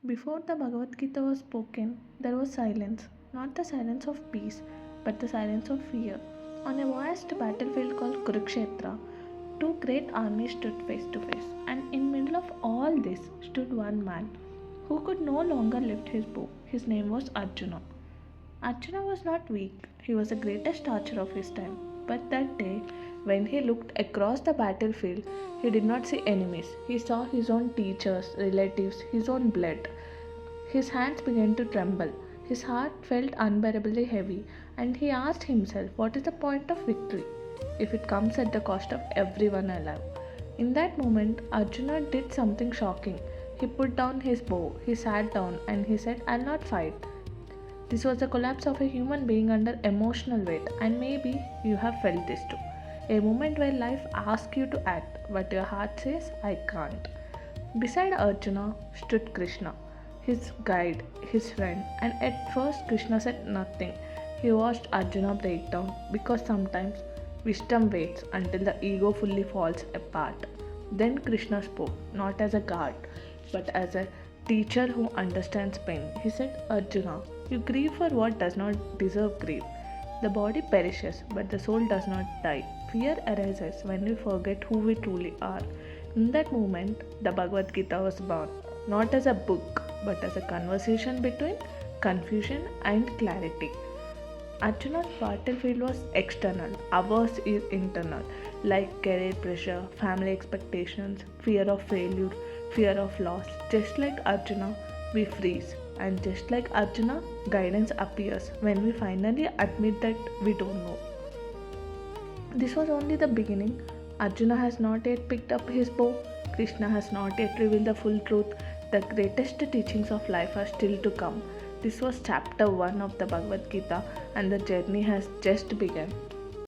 Before the Bhagavad Gita was spoken, there was silence. Not the silence of peace, but the silence of fear. On a vast battlefield called Kurukshetra, two great armies stood face to face, and in middle of all this stood one man who could no longer lift his bow. His name was Arjuna. Arjuna was not weak, he was the greatest archer of his time. But that day, when he looked across the battlefield, he did not see enemies. He saw his own teachers, relatives, his own blood. His hands began to tremble. His heart felt unbearably heavy, and he asked himself, what is the point of victory if it comes at the cost of everyone alive? In that moment, Arjuna did something shocking. He put down his bow, he sat down, and he said, I'll not fight. This was the collapse of a human being under emotional weight, and maybe you have felt this too. A moment where life asks you to act, but your heart says, I can't. Beside Arjuna stood Krishna, his guide, his friend, and at first Krishna said nothing. He watched Arjuna break down because sometimes wisdom waits until the ego fully falls apart. Then Krishna spoke, not as a guard, but as a teacher who understands pain. He said, Arjuna, you grieve for what does not deserve grief. The body perishes, but the soul does not die. Fear arises when we forget who we truly are. In that moment, the Bhagavad Gita was born, not as a book, but as a conversation between confusion and clarity. Arjuna's battlefield was external, ours is internal, like career pressure, family expectations, fear of failure, fear of loss. Just like Arjuna, we freeze. And just like Arjuna, guidance appears when we finally admit that we don't know. This was only the beginning. Arjuna has not yet picked up his bow. Krishna has not yet revealed the full truth. The greatest teachings of life are still to come. This was chapter 1 of the Bhagavad Gita, and the journey has just begun.